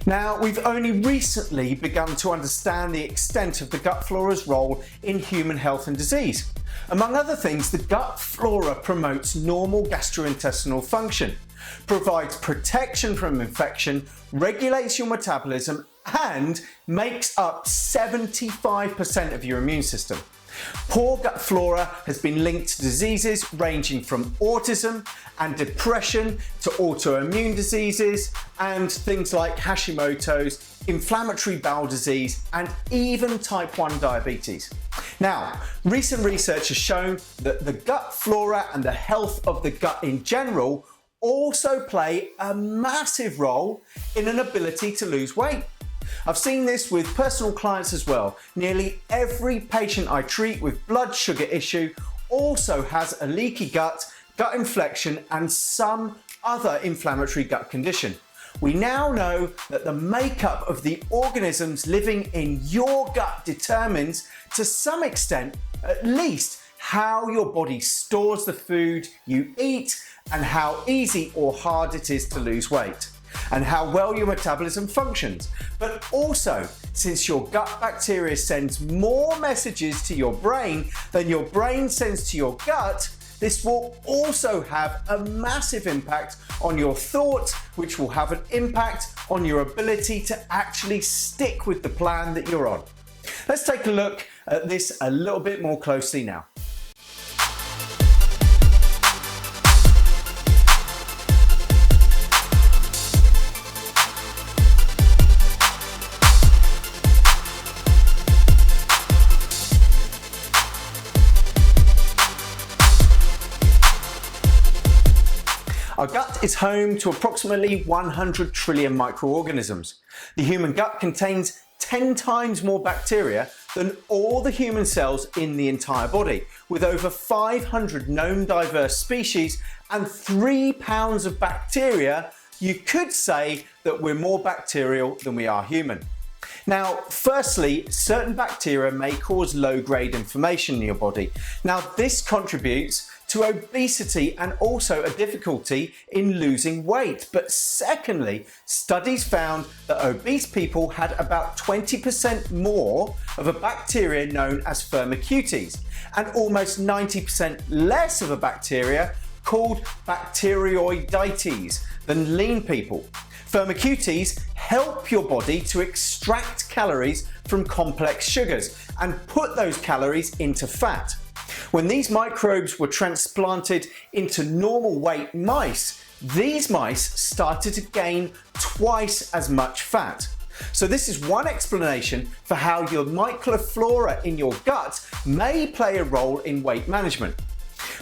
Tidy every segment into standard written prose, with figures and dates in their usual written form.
Now, we've only recently begun to understand the extent of the gut flora's role in human health and disease. Among other things, the gut flora promotes normal gastrointestinal function, provides protection from infection, regulates your metabolism, and makes up 75% of your immune system. Poor gut flora has been linked to diseases ranging from autism and depression to autoimmune diseases and things like Hashimoto's, inflammatory bowel disease, and even type 1 diabetes. Now, recent research has shown that the gut flora and the health of the gut in general also play a massive role in an ability to lose weight. I've seen this with personal clients as well. Nearly every patient I treat with blood sugar issue also has a leaky gut, gut infection, and some other inflammatory gut condition. We now know that the makeup of the organisms living in your gut determines, to some extent at least, how your body stores the food you eat and how easy or hard it is to lose weight, and how well your metabolism functions. But also, since your gut bacteria sends more messages to your brain than your brain sends to your gut, this will also have a massive impact on your thoughts, which will have an impact on your ability to actually stick with the plan that you're on. Let's take a look at this a little bit more closely now. Our gut is home to approximately 100 trillion microorganisms. The human gut contains 10 times more bacteria than all the human cells in the entire body, with over 500 known diverse species and 3 pounds of bacteria. You could say that we're more bacterial than we are human. Now, firstly, certain bacteria may cause low-grade inflammation in your body. Now, this contributes to obesity and also a difficulty in losing weight. But secondly, studies found that obese people had about 20% more of a bacteria known as Firmicutes and almost 90% less of a bacteria called Bacteroidetes than lean people. Firmicutes help your body to extract calories from complex sugars and put those calories into fat. When these microbes were transplanted into normal weight mice, these mice started to gain twice as much fat. So this is one explanation for how your microflora in your gut may play a role in weight management.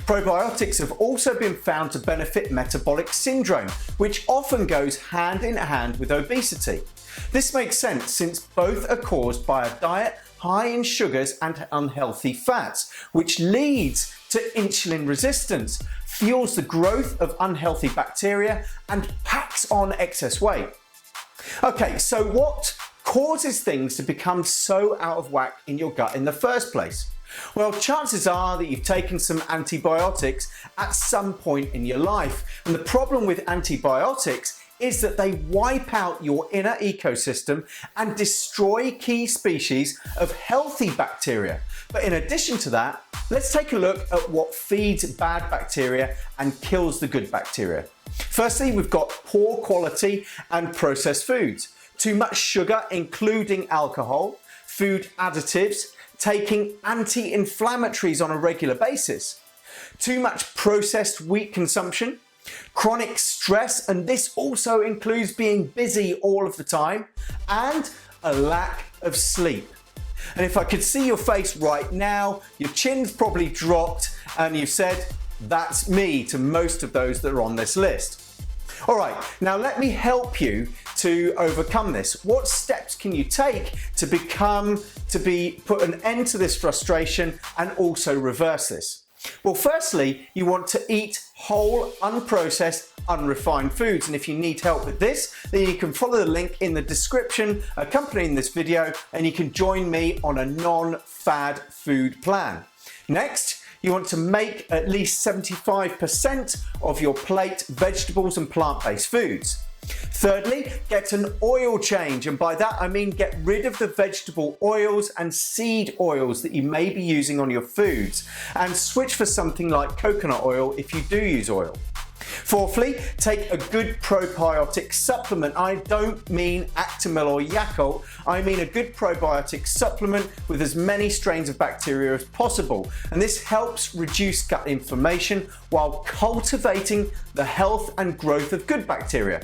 Probiotics have also been found to benefit metabolic syndrome, which often goes hand in hand with obesity. This makes sense since both are caused by a diet high in sugars and unhealthy fats, which leads to insulin resistance, fuels the growth of unhealthy bacteria, and packs on excess weight. Okay, so what causes things to become so out of whack in your gut in the first place? Well, chances are that you've taken some antibiotics at some point in your life. And the problem with antibiotics is that they wipe out your inner ecosystem and destroy key species of healthy bacteria. But in addition to that, let's take a look at what feeds bad bacteria and kills the good bacteria. Firstly, we've got poor quality and processed foods, too much sugar, including alcohol, food additives, taking anti-inflammatories on a regular basis, too much processed wheat consumption, chronic stress, and this also includes being busy all of the time, and a lack of sleep. And if I could see your face right now, your chin's probably dropped and you've said, "That's me," to most of those that are on this list. All right, now let me help you to overcome this. What steps can you take to put an end to this frustration and also reverse this? Well, firstly, you want to eat whole, unprocessed, unrefined foods. And if you need help with this, then you can follow the link in the description accompanying this video, and you can join me on a non-fad food plan. Next, you want to make at least 75% of your plate vegetables and plant-based foods. Thirdly, get an oil change, and by that I mean get rid of the vegetable oils and seed oils that you may be using on your foods and switch for something like coconut oil if you do use oil. Fourthly, take a good probiotic supplement. I don't mean Actimel or Yakult, I mean a good probiotic supplement with as many strains of bacteria as possible, and this helps reduce gut inflammation while cultivating the health and growth of good bacteria.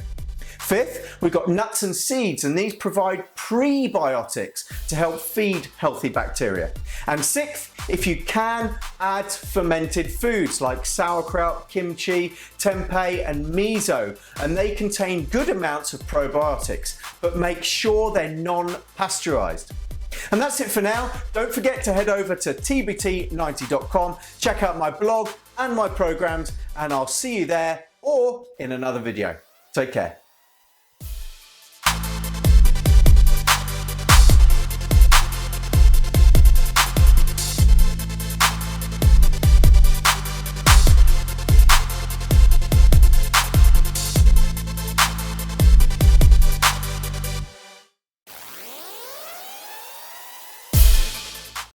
Fifth, we've got nuts and seeds, and these provide prebiotics to help feed healthy bacteria. And sixth, if you can, add fermented foods like sauerkraut, kimchi, tempeh and miso, and they contain good amounts of probiotics, but make sure they're non-pasteurized. And that's it for now. Don't forget to head over to tbt90.com, check out my blog and my programs, and I'll see you there or in another video. Take care.